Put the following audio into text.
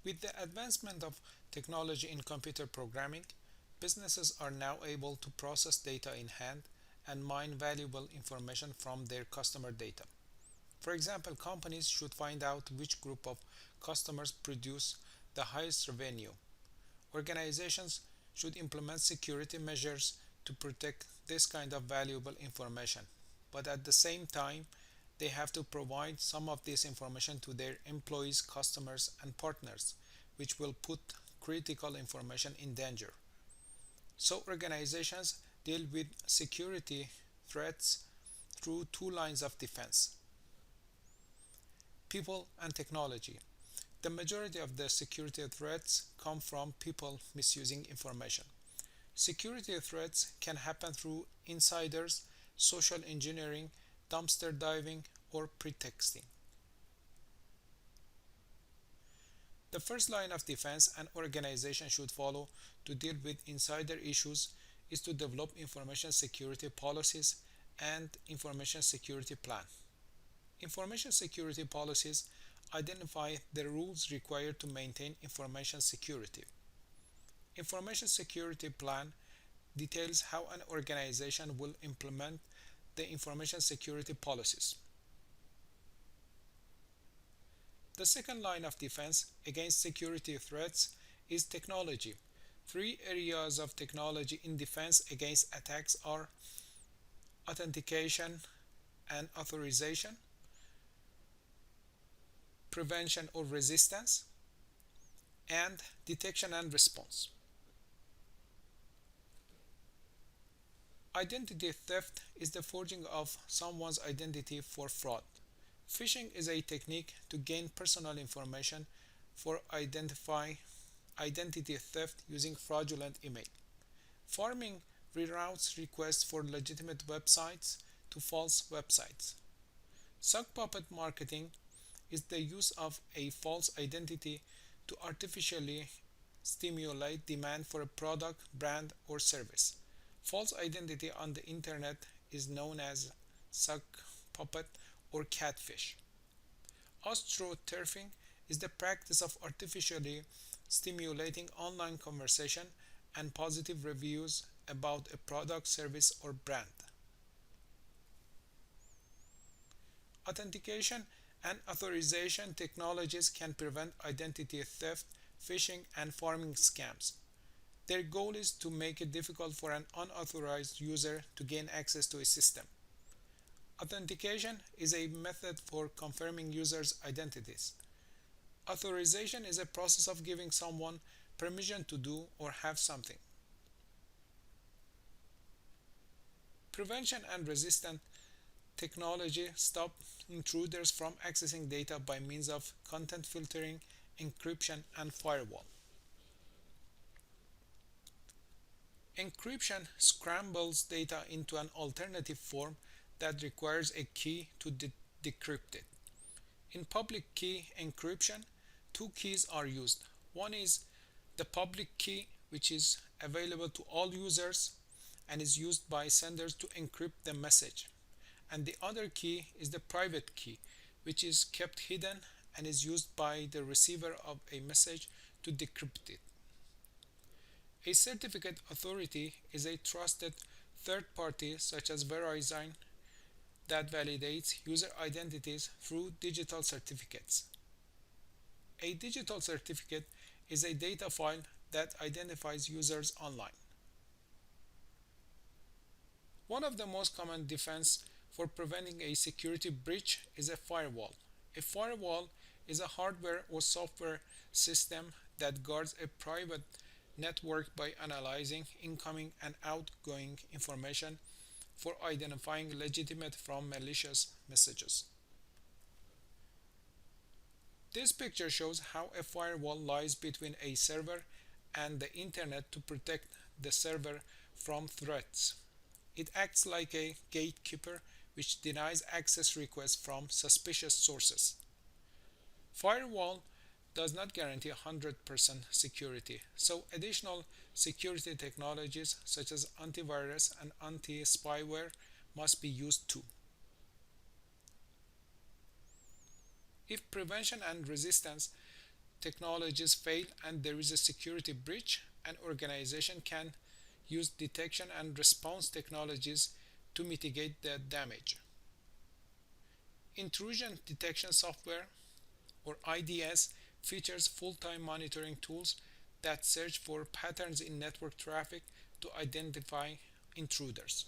With the advancement of technology in computer programming, businesses are now able to process data in hand and mine valuable information from their customer data. For example, companies should find out which group of customers produce the highest revenue. Organizations should implement security measures to protect this kind of valuable information, but at the same time, they have to provide some of this information to their employees, customers, and partners, which will put critical information in danger. So, organizations deal with security threats through two lines of defense: people and technology. The majority of the security threats come from people misusing information. Security threats can happen through insiders, social engineering, dumpster diving, or pretexting. The first line of defense an organization should follow to deal with insider issues is to develop information security policies and information security plan. Information security policies identify the rules required to maintain information security. Information security plan details how an organization will implement the information security policies. The second line of defense against security threats is technology. Three areas of technology in defense against attacks are authentication and authorization, prevention or resistance, and detection and response. Identity theft is the forging of someone's identity for fraud. Phishing is a technique to gain personal information for identity theft using fraudulent email. Farming reroutes requests for legitimate websites to false websites. Sock puppet marketing is the use of a false identity to artificially stimulate demand for a product, brand, or service. False identity on the internet is known as sock puppet or catfish. Astroturfing is the practice of artificially stimulating online conversation and positive reviews about a product, service, or brand. Authentication and authorization technologies can prevent identity theft, phishing, and farming scams. Their goal is to make it difficult for an unauthorized user to gain access to a system. Authentication is a method for confirming users' identities. Authorization is a process of giving someone permission to do or have something. Prevention and resistant technology stop intruders from accessing data by means of content filtering, encryption, and firewall. Encryption scrambles data into an alternative form that requires a key to decrypt it. In public key encryption, two keys are used. One is the public key, which is available to all users and is used by senders to encrypt the message. And the other key is the private key, which is kept hidden and is used by the receiver of a message to decrypt it. A certificate authority is a trusted third party such as Verizon that validates user identities through digital certificates. A digital certificate is a data file that identifies users online. One of the most common defense for preventing a security breach is a firewall. A firewall is a hardware or software system that guards a private network by analyzing incoming and outgoing information for identifying legitimate from malicious messages. This picture shows how a firewall lies between a server and the internet to protect the server from threats. It acts like a gatekeeper which denies access requests from suspicious sources. Firewall does not guarantee 100% security, so additional security technologies such as antivirus and anti-spyware must be used too. If prevention and resistance technologies fail and there is a security breach, an organization can use detection and response technologies to mitigate the damage. Intrusion detection software, or IDS, features full-time monitoring tools that search for patterns in network traffic to identify intruders.